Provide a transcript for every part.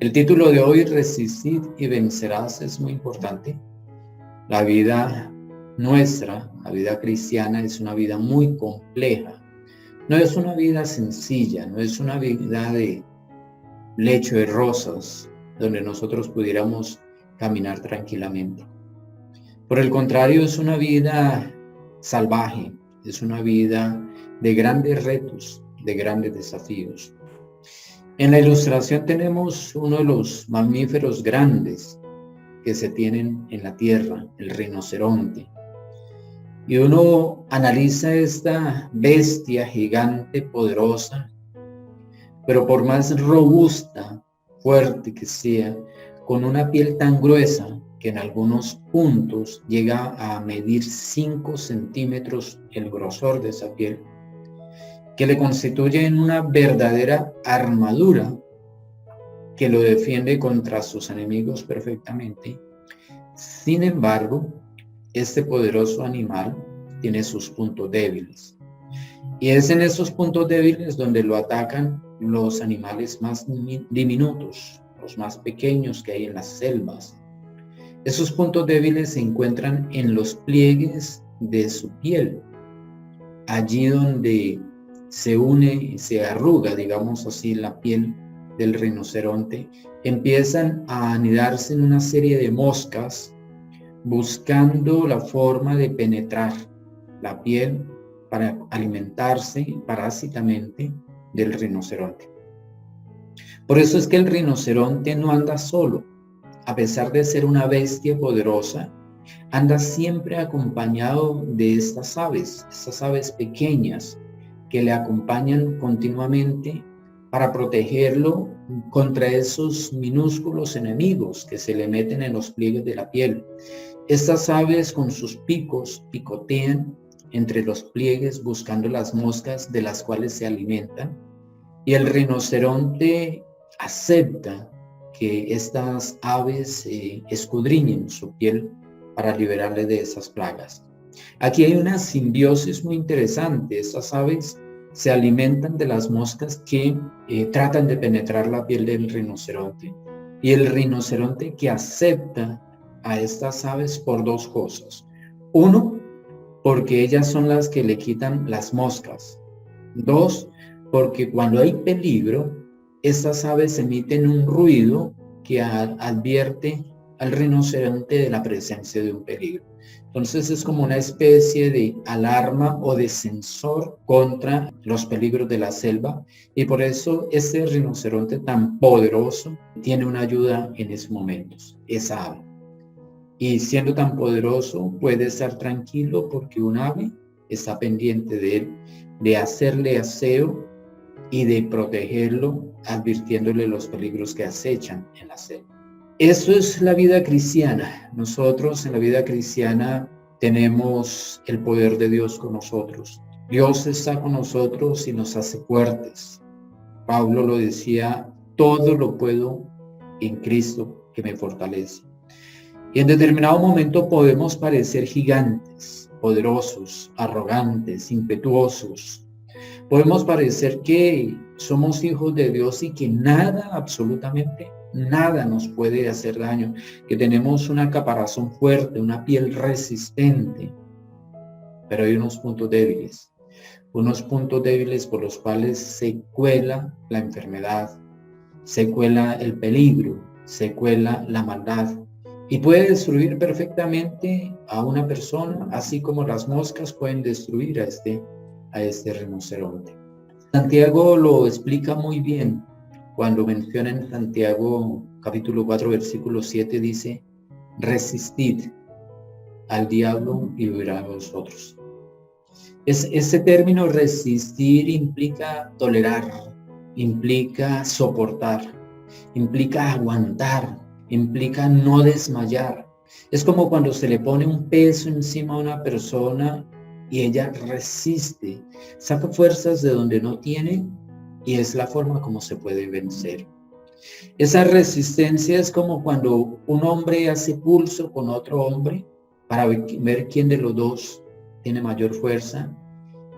El título de hoy, Resistir y vencerás, es muy importante. La vida nuestra, la vida cristiana, es una vida muy compleja. No es una vida sencilla, no es una vida de lecho de rosas, donde nosotros pudiéramos caminar tranquilamente. Por el contrario, es una vida salvaje, es una vida de grandes retos, de grandes desafíos. En la ilustración tenemos uno de los mamíferos grandes que se tienen en la tierra, el rinoceronte. Y uno analiza esta bestia gigante, poderosa, pero por más robusta, fuerte que sea, con una piel tan gruesa que en algunos puntos llega a medir 5 centímetros el grosor de esa piel, que le constituye una verdadera armadura que lo defiende contra sus enemigos perfectamente. Sin embargo, este poderoso animal tiene sus puntos débiles. Y es en esos puntos débiles donde lo atacan los animales más diminutos, los más pequeños que hay en las selvas. Esos puntos débiles se encuentran en los pliegues de su piel, allí donde se une, se arruga, digamos así, la piel del rinoceronte, empiezan a anidarse en una serie de moscas buscando la forma de penetrar la piel para alimentarse parásitamente del rinoceronte. Por eso es que el rinoceronte no anda solo. A pesar de ser una bestia poderosa, anda siempre acompañado de estas aves pequeñas que le acompañan continuamente para protegerlo contra esos minúsculos enemigos que se le meten en los pliegues de la piel. Estas aves con sus picos picotean entre los pliegues buscando las moscas de las cuales se alimentan, y el rinoceronte acepta que estas aves escudriñen su piel para liberarle de esas plagas. Aquí hay una simbiosis muy interesante. Estas aves se alimentan de las moscas que tratan de penetrar la piel del rinoceronte, y el rinoceronte que acepta a estas aves por dos cosas. Uno, porque ellas son las que le quitan las moscas. Dos, porque cuando hay peligro, estas aves emiten un ruido que advierte al rinoceronte de la presencia de un peligro. Entonces es como una especie de alarma o de sensor contra los peligros de la selva, y por eso este rinoceronte tan poderoso tiene una ayuda en esos momentos, esa ave. Y siendo tan poderoso puede estar tranquilo porque un ave está pendiente de él, de hacerle aseo y de protegerlo, advirtiéndole los peligros que acechan en la selva. Eso es la vida cristiana. Nosotros en la vida cristiana tenemos el poder de Dios con nosotros. Dios está con nosotros y nos hace fuertes. Pablo lo decía: todo lo puedo en Cristo que me fortalece. Y en determinado momento podemos parecer gigantes, poderosos, arrogantes, impetuosos. Podemos parecer que somos hijos de Dios y que nada, absolutamente nada nos puede hacer daño, que tenemos una caparazón fuerte, una piel resistente. Pero hay unos puntos débiles por los cuales se cuela la enfermedad, se cuela el peligro, se cuela la maldad, y puede destruir perfectamente a una persona, así como las moscas pueden destruir a este rinoceronte. Santiago lo explica muy bien cuando menciona en Santiago capítulo 4 versículo 7, dice: resistid al diablo y huirá de vosotros. Ese término resistir implica tolerar, implica soportar, implica aguantar, implica no desmayar. Es como cuando se le pone un peso encima a una persona y ella resiste, saca fuerzas de donde no tiene, y es la forma como se puede vencer. Esa resistencia es como cuando un hombre hace pulso con otro hombre para ver quién de los dos tiene mayor fuerza,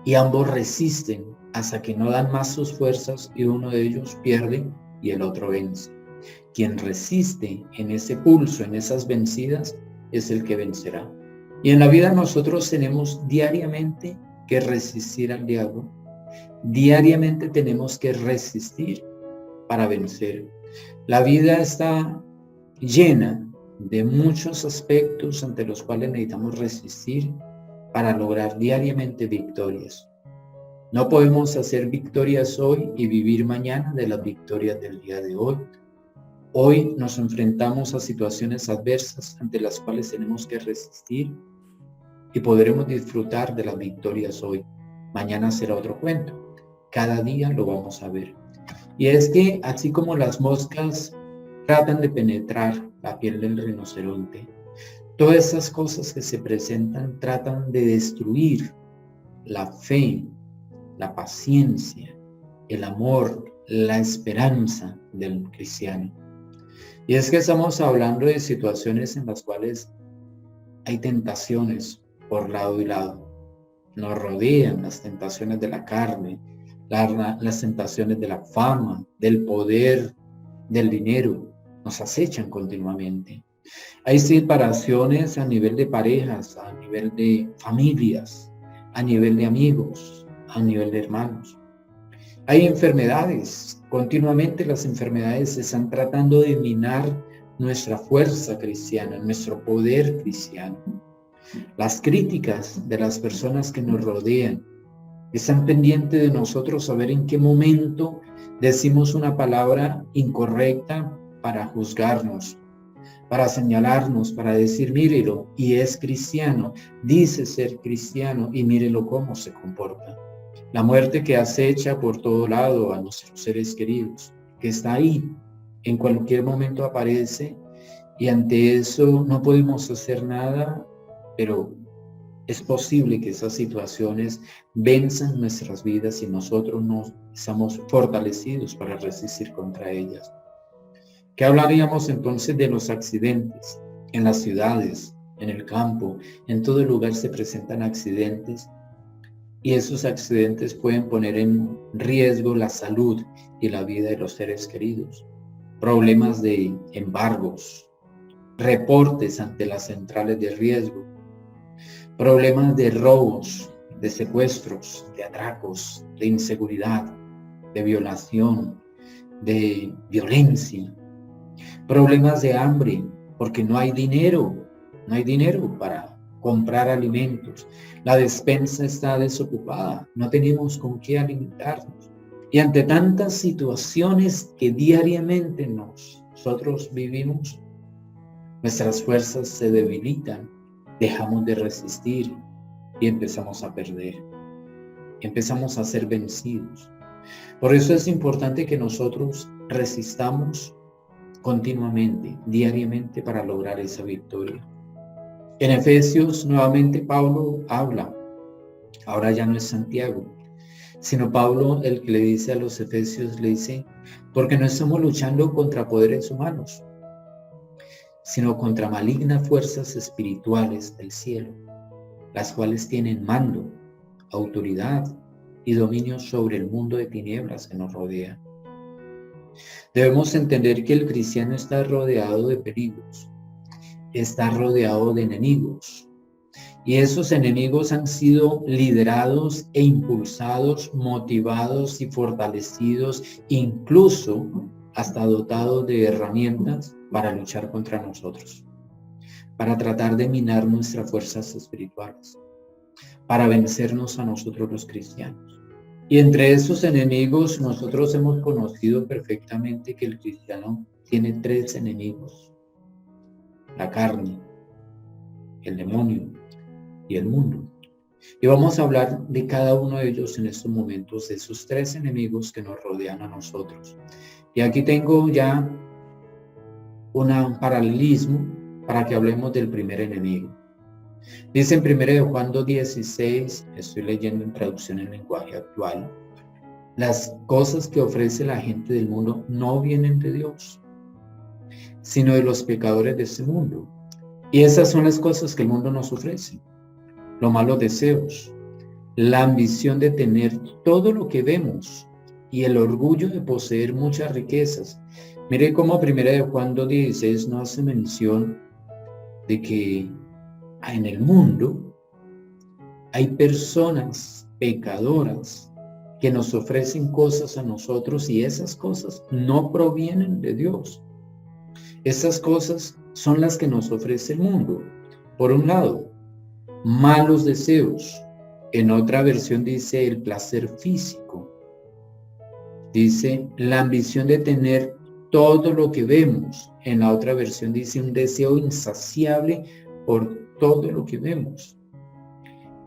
y ambos resisten hasta que no dan más sus fuerzas y uno de ellos pierde y el otro vence. Quien resiste en ese pulso, en esas vencidas, es el que vencerá. Y en la vida nosotros tenemos diariamente que resistir al diablo. Diariamente tenemos que resistir para vencer. La vida está llena de muchos aspectos ante los cuales necesitamos resistir para lograr diariamente victorias. No podemos hacer victorias hoy y vivir mañana de las victorias del día de hoy. Hoy nos enfrentamos a situaciones adversas ante las cuales tenemos que resistir y podremos disfrutar de las victorias hoy. Mañana será otro cuento. Cada día lo vamos a ver. Y es que así como las moscas tratan de penetrar la piel del rinoceronte, todas esas cosas que se presentan tratan de destruir la fe, la paciencia, el amor, la esperanza del cristiano. Y es que estamos hablando de situaciones en las cuales hay tentaciones por lado y lado. Nos rodean las tentaciones de la carne, las tentaciones de la fama, del poder, del dinero. Nos acechan continuamente. Hay separaciones a nivel de parejas, a nivel de familias, a nivel de amigos, a nivel de hermanos. Hay enfermedades. Continuamente las enfermedades están tratando de minar nuestra fuerza cristiana, nuestro poder cristiano. Las críticas de las personas que nos rodean están pendientes de nosotros saber en qué momento decimos una palabra incorrecta para juzgarnos, para señalarnos, para decir, mírelo, y es cristiano, dice ser cristiano, y mírelo cómo se comporta. La muerte que acecha por todo lado a nuestros seres queridos, que está ahí, en cualquier momento aparece, y ante eso no podemos hacer nada, pero es posible que esas situaciones venzan nuestras vidas y nosotros no estamos fortalecidos para resistir contra ellas. ¿Qué hablaríamos entonces de los accidentes? En las ciudades, en el campo, en todo lugar se presentan accidentes y esos accidentes pueden poner en riesgo la salud y la vida de los seres queridos. Problemas de embargos, reportes ante las centrales de riesgo, problemas de robos, de secuestros, de atracos, de inseguridad, de violación, de violencia, problemas de hambre, porque no hay dinero para comprar alimentos. La despensa está desocupada, no tenemos con qué alimentarnos. Y ante tantas situaciones que diariamente nosotros vivimos, nuestras fuerzas se debilitan, dejamos de resistir y empezamos a perder. Empezamos a ser vencidos. Por eso es importante que nosotros resistamos continuamente, diariamente, para lograr esa victoria. En Efesios, nuevamente, Pablo habla. Ahora ya no es Santiago, sino Pablo el que le dice a los Efesios, le dice, porque no estamos luchando contra poderes humanos, sino contra malignas fuerzas espirituales del cielo, las cuales tienen mando, autoridad y dominio sobre el mundo de tinieblas que nos rodea. Debemos entender que el cristiano está rodeado de peligros, está rodeado de enemigos, y esos enemigos han sido liderados e impulsados, motivados y fortalecidos, incluso hasta dotados de herramientas para luchar contra nosotros, para tratar de minar nuestras fuerzas espirituales, para vencernos a nosotros los cristianos. Y entre esos enemigos nosotros hemos conocido perfectamente que el cristiano tiene 3 enemigos: la carne, el demonio y el mundo. Y vamos a hablar de cada uno de ellos en estos momentos, de esos 3 enemigos que nos rodean a nosotros. Y aquí tengo ya un paralelismo para que hablemos del primer enemigo. Dice en 1 Juan 2:16, estoy leyendo en traducción en lenguaje actual, las cosas que ofrece la gente del mundo no vienen de Dios, sino de los pecadores de este mundo. Y esas son las cosas que el mundo nos ofrece: los malos deseos, la ambición de tener todo lo que vemos y el orgullo de poseer muchas riquezas, Mire cómo 1 de Juan 2:16 no hace mención de que en el mundo hay personas pecadoras que nos ofrecen cosas a nosotros y esas cosas no provienen de Dios. Esas cosas son las que nos ofrece el mundo. Por un lado, malos deseos. En otra versión dice el placer físico. Dice la ambición de tener todo lo que vemos. En la otra versión dice un deseo insaciable por todo lo que vemos.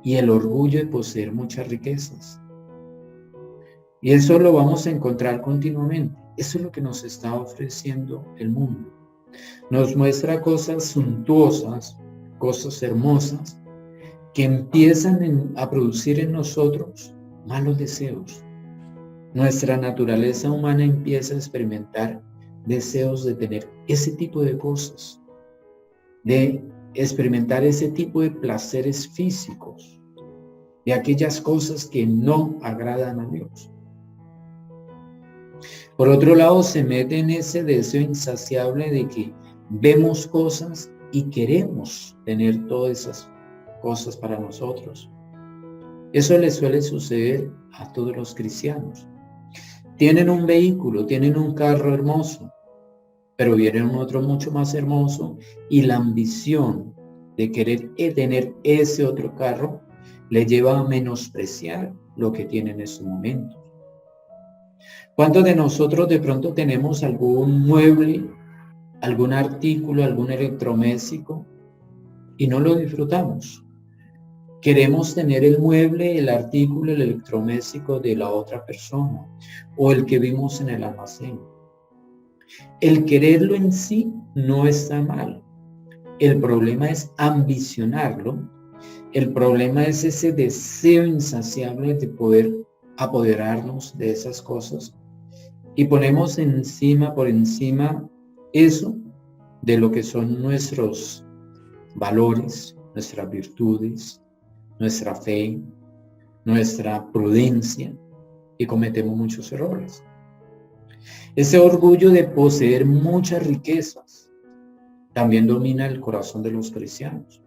Y el orgullo de poseer muchas riquezas. Y eso lo vamos a encontrar continuamente. Eso es lo que nos está ofreciendo el mundo. Nos muestra cosas suntuosas, cosas hermosas, que empiezan a producir en nosotros malos deseos. Nuestra naturaleza humana empieza a experimentar deseos de tener ese tipo de cosas, de experimentar ese tipo de placeres físicos, de aquellas cosas que no agradan a Dios. Por otro lado, se mete en ese deseo insaciable de que vemos cosas y queremos tener todas esas cosas para nosotros. Eso le suele suceder a todos los cristianos. Tienen un vehículo, tienen un carro hermoso, pero viene un otro mucho más hermoso y la ambición de querer tener ese otro carro le lleva a menospreciar lo que tiene en ese momento. ¿Cuántos de nosotros de pronto tenemos algún mueble, algún artículo, algún electrodoméstico y no lo disfrutamos? Queremos tener el mueble, el artículo, el electrodoméstico de la otra persona o el que vimos en el almacén. El quererlo en sí no está mal. El problema es ambicionarlo. El problema es ese deseo insaciable de poder apoderarnos de esas cosas. Y ponemos por encima eso de lo que son nuestros valores, nuestras virtudes, nuestra fe, nuestra prudencia, y cometemos muchos errores. Ese orgullo de poseer muchas riquezas también domina el corazón de los cristianos,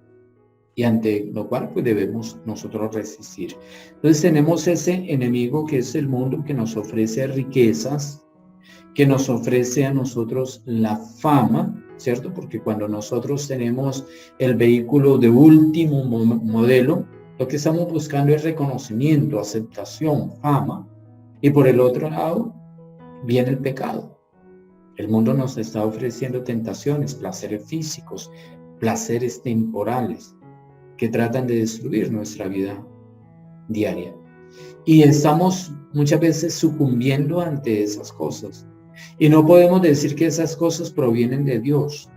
y ante lo cual pues debemos nosotros resistir. Entonces tenemos ese enemigo que es el mundo, que nos ofrece riquezas, que nos ofrece a nosotros la fama, ¿cierto? Porque cuando nosotros tenemos el vehículo de último modelo, lo que estamos buscando es reconocimiento, aceptación, fama. Y por el otro lado viene el pecado. El mundo nos está ofreciendo tentaciones, placeres físicos, placeres temporales, que tratan de destruir nuestra vida diaria. Y estamos muchas veces sucumbiendo ante esas cosas. Y no podemos decir que esas cosas provienen de Dios.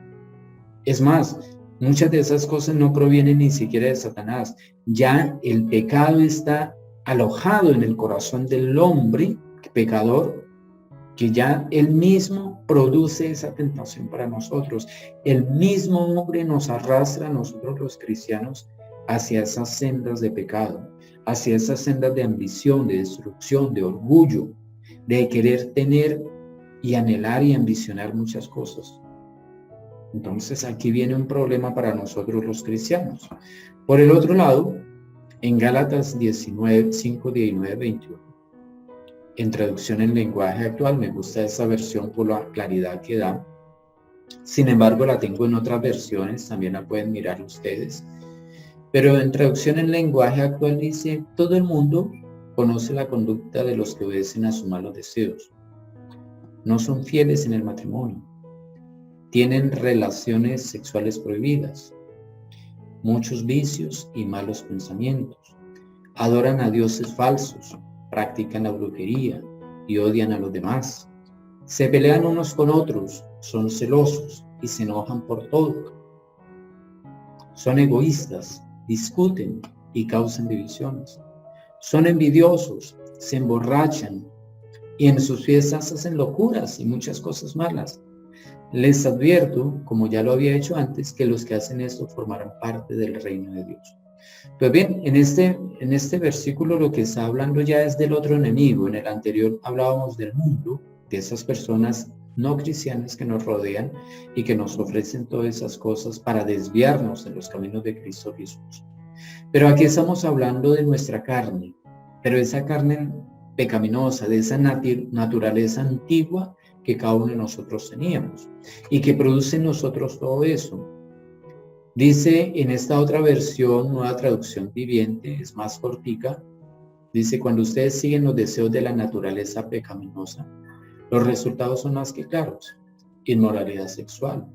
Es más, muchas de esas cosas no provienen ni siquiera de Satanás. Ya el pecado está alojado en el corazón del hombre pecador, que ya él mismo produce esa tentación para nosotros. El mismo hombre nos arrastra a nosotros los cristianos hacia esas sendas de pecado, hacia esas sendas de ambición, de destrucción, de orgullo, de querer tener y anhelar y ambicionar muchas cosas. Entonces aquí viene un problema para nosotros los cristianos. Por el otro lado, en Gálatas 19, 5, 19, 21, en traducción en lenguaje actual, me gusta esa versión por la claridad que da. Sin embargo, la tengo en otras versiones, también la pueden mirar ustedes. Pero en traducción en lenguaje actual dice: todo el mundo conoce la conducta de los que obedecen a sus malos deseos. No son fieles en el matrimonio. Tienen relaciones sexuales prohibidas, muchos vicios y malos pensamientos. Adoran a dioses falsos, practican la brujería y odian a los demás. Se pelean unos con otros, son celosos y se enojan por todo. Son egoístas, discuten y causan divisiones. Son envidiosos, se emborrachan y en sus fiestas hacen locuras y muchas cosas malas. Les advierto, como ya lo había hecho antes, que los que hacen esto formarán parte del reino de Dios. Pues bien, en este versículo lo que está hablando ya es del otro enemigo. En el anterior hablábamos del mundo, de esas personas no cristianas que nos rodean y que nos ofrecen todas esas cosas para desviarnos de los caminos de Cristo Jesús. Pero aquí estamos hablando de nuestra carne, pero esa carne pecaminosa, de esa naturaleza antigua que cada uno de nosotros teníamos y que produce en nosotros todo eso. Dice en esta otra versión, Nueva Traducción Viviente, es más cortica, dice: cuando ustedes siguen los deseos de la naturaleza pecaminosa, los resultados son más que claros: inmoralidad sexual,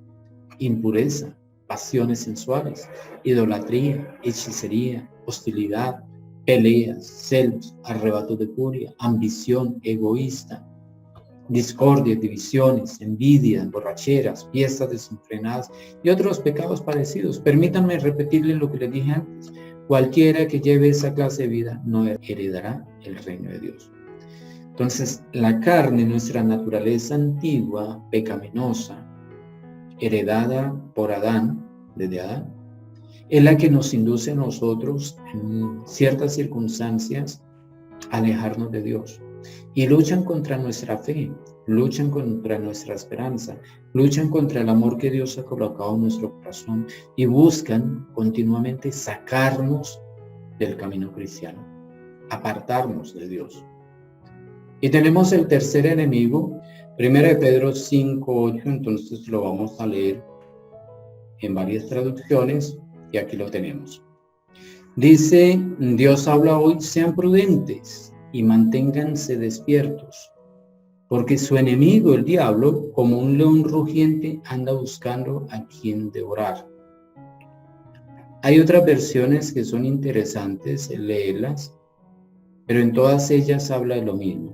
impureza, pasiones sensuales, idolatría, hechicería, hostilidad, peleas, celos, arrebatos de furia, ambición egoísta, discordia, divisiones, envidia, borracheras, fiestas desenfrenadas y otros pecados parecidos. Permítanme repetirles lo que les dije antes: cualquiera que lleve esa clase de vida no heredará el reino de Dios. Entonces, la carne, nuestra naturaleza antigua, pecaminosa, heredada por Adán, desde Adán, es la que nos induce a nosotros en ciertas circunstancias a alejarnos de Dios. Y luchan contra nuestra fe, luchan contra nuestra esperanza, luchan contra el amor que Dios ha colocado en nuestro corazón y buscan continuamente sacarnos del camino cristiano, apartarnos de Dios. Y tenemos el tercer enemigo, 1 Pedro 5:8, entonces lo vamos a leer en varias traducciones y aquí lo tenemos. Dice: Dios habla hoy: sean prudentes y manténganse despiertos, porque su enemigo, el diablo, como un león rugiente, anda buscando a quien devorar. Hay otras versiones que son interesantes, léelas, pero en todas ellas habla de lo mismo: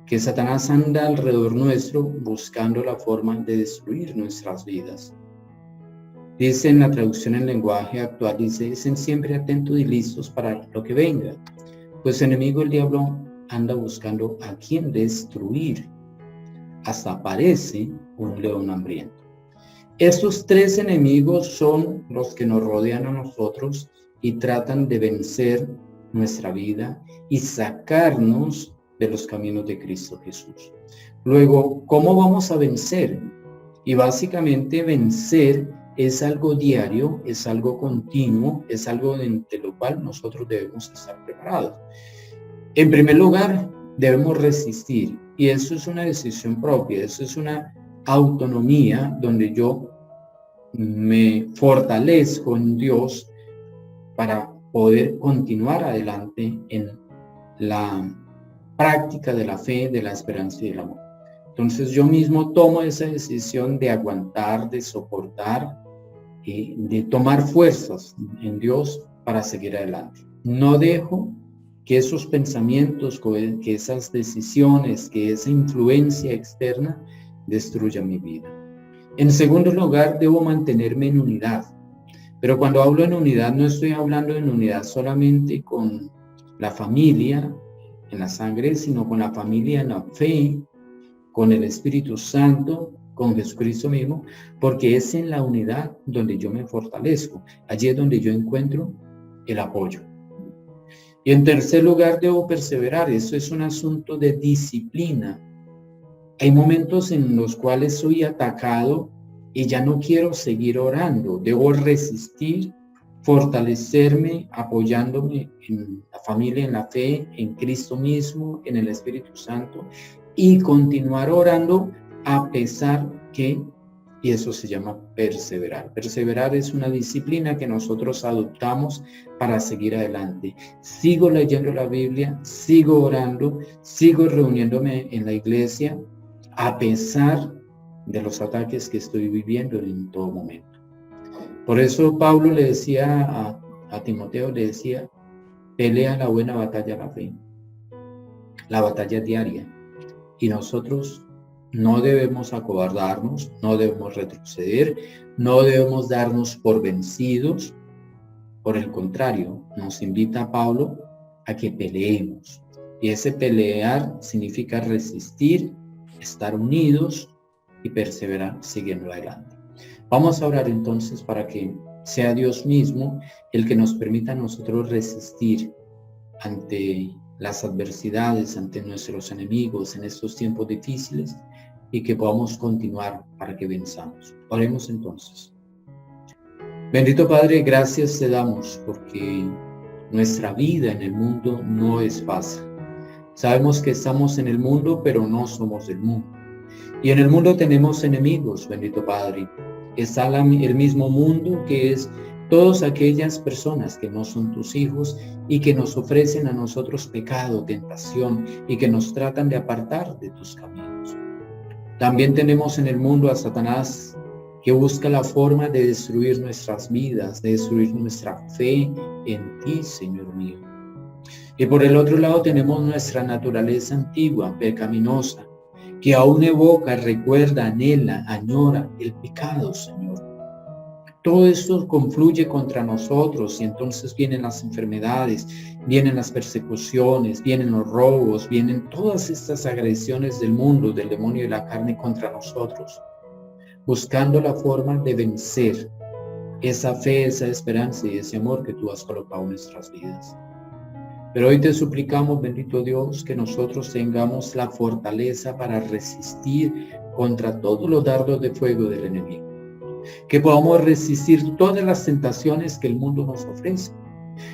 que Satanás anda alrededor nuestro buscando la forma de destruir nuestras vidas. Dice en la traducción en lenguaje actual, dice: estén siempre atentos y listos para lo que venga, pues el enemigo, el diablo, anda buscando a quien destruir. Hasta parece un león hambriento. Estos tres enemigos son los que nos rodean a nosotros y tratan de vencer nuestra vida y sacarnos de los caminos de Cristo Jesús. Luego, ¿cómo vamos a vencer? Y básicamente vencer es algo diario, es algo continuo, es algo de lo cual nosotros debemos estar preparados. En primer lugar, debemos resistir, y eso es una decisión propia, eso es una autonomía donde yo me fortalezco en Dios para poder continuar adelante en la práctica de la fe, de la esperanza y del amor. Entonces yo mismo tomo esa decisión de aguantar, de soportar, de tomar fuerzas en Dios para seguir adelante. No dejo que esos pensamientos, que esas decisiones, que esa influencia externa destruya mi vida. En segundo lugar, debo mantenerme en unidad. Pero cuando hablo en unidad, no estoy hablando en unidad solamente con la familia, en la sangre, sino con la familia en la fe, con el Espíritu Santo, con Jesucristo mismo, porque es en la unidad donde yo me fortalezco. Allí es donde yo encuentro el apoyo. Y en tercer lugar, debo perseverar. Eso es un asunto de disciplina. Hay momentos en los cuales soy atacado y ya no quiero seguir orando. Debo resistir, fortalecerme, apoyándome en la familia, en la fe, en Cristo mismo, en el Espíritu Santo, y continuar orando a pesar que, y eso se llama perseverar. Perseverar es una disciplina que nosotros adoptamos para seguir adelante. Sigo leyendo la Biblia, sigo orando, sigo reuniéndome en la iglesia, a pesar de los ataques que estoy viviendo en todo momento. Por eso Pablo le decía a Timoteo, le decía: pelea la buena batalla de la fe, la batalla diaria. Y nosotros no debemos acobardarnos, no debemos retroceder, no debemos darnos por vencidos. Por el contrario, nos invita Pablo a que peleemos. Y ese pelear significa resistir, estar unidos y perseverar siguiendo adelante. Vamos a orar entonces para que sea Dios mismo el que nos permita a nosotros resistir ante las adversidades, ante nuestros enemigos en estos tiempos difíciles, y que podamos continuar para que venzamos. Oremos entonces. Bendito Padre, gracias te damos porque nuestra vida en el mundo no es fácil. Sabemos que estamos en el mundo, pero no somos del mundo. Y en el mundo tenemos enemigos, bendito Padre. Está el mismo mundo que es todas aquellas personas que no son tus hijos y que nos ofrecen a nosotros pecado, tentación y que nos tratan de apartar de tus caminos. También tenemos en el mundo a Satanás que busca la forma de destruir nuestras vidas, de destruir nuestra fe en ti, Señor mío. Y por el otro lado tenemos nuestra naturaleza antigua, pecaminosa, que aún evoca, recuerda, anhela, añora el pecado, Señor. Todo esto confluye contra nosotros y entonces vienen las enfermedades, vienen las persecuciones, vienen los robos, vienen todas estas agresiones del mundo, del demonio y la carne contra nosotros, buscando la forma de vencer esa fe, esa esperanza y ese amor que tú has colocado en nuestras vidas. Pero hoy te suplicamos, bendito Dios, que nosotros tengamos la fortaleza para resistir contra todos los dardos de fuego del enemigo. Que podamos resistir todas las tentaciones que el mundo nos ofrece.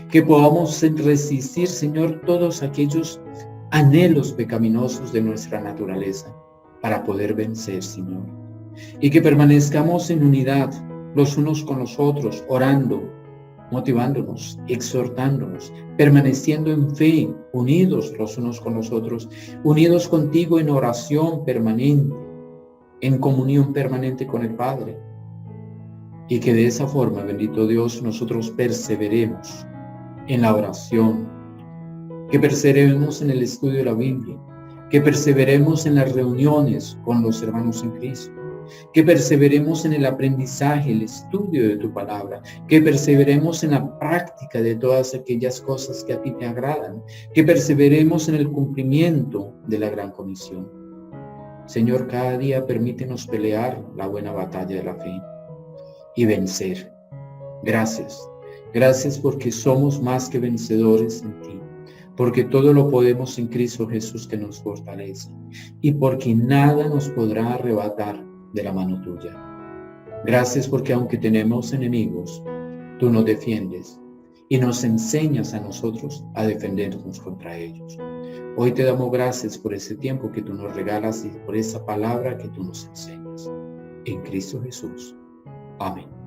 Que podamos resistir, Señor, todos aquellos anhelos pecaminosos de nuestra naturaleza para poder vencer, Señor. Y que permanezcamos en unidad los unos con los otros, orando, motivándonos, exhortándonos, permaneciendo en fe, unidos los unos con los otros, unidos contigo en oración permanente, en comunión permanente con el Padre. Y que de esa forma, bendito Dios, nosotros perseveremos en la oración, que perseveremos en el estudio de la Biblia, que perseveremos en las reuniones con los hermanos en Cristo, que perseveremos en el aprendizaje, el estudio de tu palabra, que perseveremos en la práctica de todas aquellas cosas que a ti te agradan, que perseveremos en el cumplimiento de la gran comisión. Señor, cada día permítenos pelear la buena batalla de la fe y vencer. Gracias. Gracias porque somos más que vencedores en ti, porque todo lo podemos en Cristo Jesús que nos fortalece y porque nada nos podrá arrebatar de la mano tuya. Gracias porque aunque tenemos enemigos, tú nos defiendes y nos enseñas a nosotros a defendernos contra ellos. Hoy te damos gracias por ese tiempo que tú nos regalas y por esa palabra que tú nos enseñas. En Cristo Jesús. Amén.